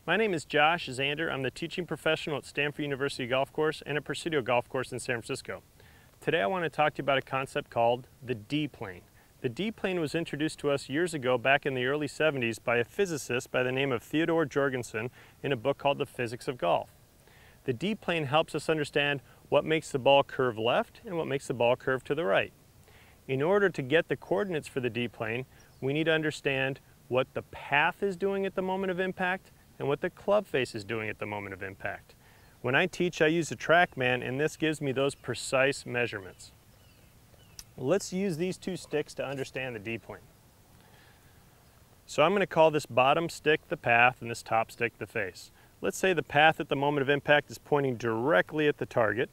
My name is Josh Zander. I'm the teaching professional at Stanford University Golf Course and at Presidio Golf Course in San Francisco. Today I want to talk to you about a concept called the D-plane. The D-plane was introduced to us years ago back in the early 70s by a physicist by the name of Theodore Jorgensen in a book called The Physics of Golf. The D-plane helps us understand what makes the ball curve left and what makes the ball curve to the right. In order to get the coordinates for the D-plane, we need to understand what the path is doing at the moment of impact and what the club face is doing at the moment of impact. When I teach, I use a TrackMan, and this gives me those precise measurements. Let's use these two sticks to understand the D-plane. So I'm going to call this bottom stick the path and this top stick the face. Let's say the path at the moment of impact is pointing directly at the target,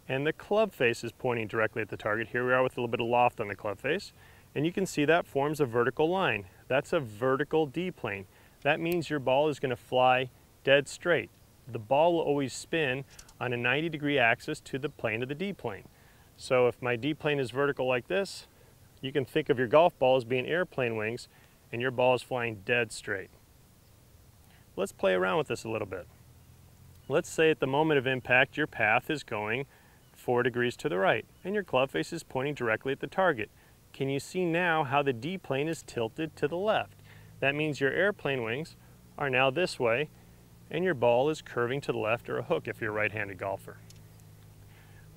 and the club face is pointing directly at the target. Here we are with a little bit of loft on the club face, and you can see that forms a vertical line. That's a vertical D-plane. That means your ball is going to fly dead straight. The ball will always spin on a 90-degree axis to the plane of the D-plane. So if my D-plane is vertical like this, you can think of your golf ball as being airplane wings, and your ball is flying dead straight. Let's play around with this a little bit. Let's say at the moment of impact, your path is going 4 degrees to the right, and your club face is pointing directly at the target. Can you see now how the D-plane is tilted to the left? That means your airplane wings are now this way, and your ball is curving to the left, or a hook if you're a right-handed golfer.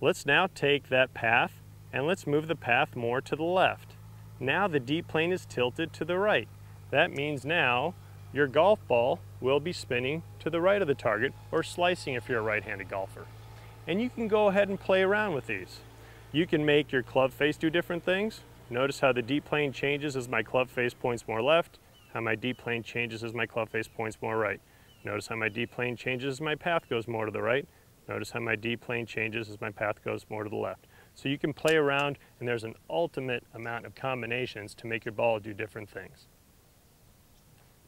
Let's now take that path and let's move the path more to the left. Now the D-plane is tilted to the right. That means now your golf ball will be spinning to the right of the target, or slicing if you're a right-handed golfer. And you can go ahead and play around with these. You can make your club face do different things. Notice how the D-plane changes as my club face points more left, how my D-plane changes as my club face points more right. Notice how my D-plane changes as my path goes more to the right. Notice how my D-plane changes as my path goes more to the left. So you can play around, and there's an ultimate amount of combinations to make your ball do different things.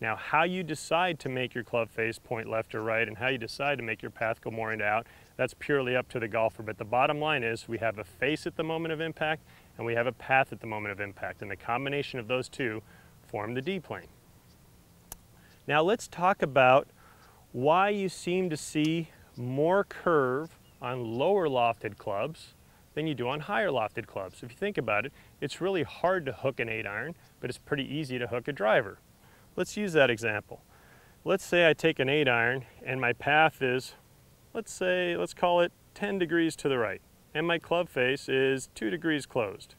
Now, how you decide to make your club face point left or right, and how you decide to make your path go more into out, that's purely up to the golfer. But the bottom line is we have a face at the moment of impact, and we have a path at the moment of impact. And the combination of those two form the D-plane. Now let's talk about why you seem to see more curve on lower lofted clubs than you do on higher lofted clubs. If you think about it, it's really hard to hook an 8-iron, but it's pretty easy to hook a driver. Let's use that example. Let's say I take an 8-iron and my path is, let's call it 10 degrees to the right, and my club face is 2 degrees closed.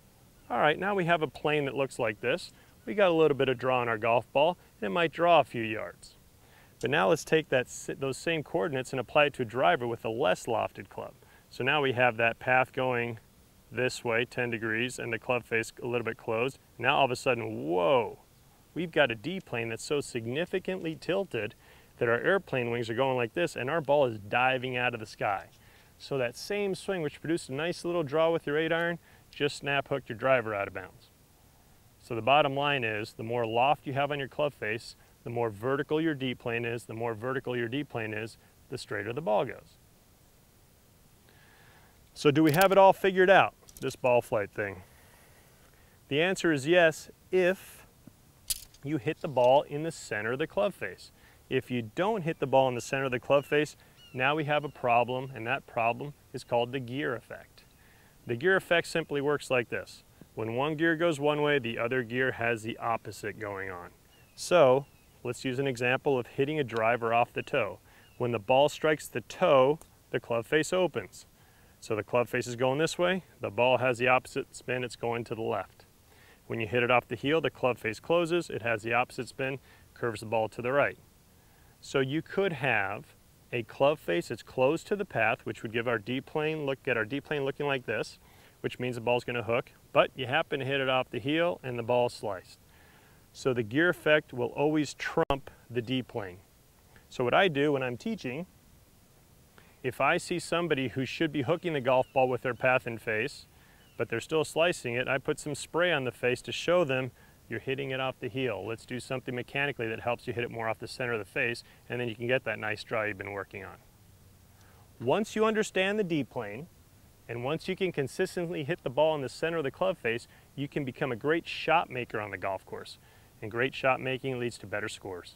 All right, now we have a plane that looks like this. We got a little bit of draw on our golf ball, and it might draw a few yards. But now let's take those same coordinates and apply it to a driver with a less lofted club. So now we have that path going this way, 10 degrees, and the club face a little bit closed. Now all of a sudden, whoa, we've got a D-plane that's so significantly tilted that our airplane wings are going like this, and our ball is diving out of the sky. So that same swing, which produced a nice little draw with your 8-iron, just snap hooked your driver out of bounds. So the bottom line is, the more loft you have on your club face, the more vertical your D-plane is. The more vertical your D-plane is, the straighter the ball goes. So do we have it all figured out, this ball flight thing? The answer is yes, if you hit the ball in the center of the club face. If you don't hit the ball in the center of the club face, now we have a problem, and that problem is called the gear effect. The gear effect simply works like this. When one gear goes one way, the other gear has the opposite going on. So let's use an example of hitting a driver off the toe. When the ball strikes the toe, the club face opens. So the club face is going this way, the ball has the opposite spin, it's going to the left. When you hit it off the heel, the club face closes, it has the opposite spin, curves the ball to the right. So you could have a club face that's closed to the path, which would give our D-plane, get our D-plane looking like this, which means the ball's going to hook, but you happen to hit it off the heel and the ball's sliced. So the gear effect will always trump the D-plane. So what I do when I'm teaching, if I see somebody who should be hooking the golf ball with their path and face, but they're still slicing it, I put some spray on the face to show them you're hitting it off the heel. Let's do something mechanically that helps you hit it more off the center of the face, and then you can get that nice draw you've been working on. Once you understand the D-plane, and once you can consistently hit the ball in the center of the club face, you can become a great shot maker on the golf course. And great shot making leads to better scores.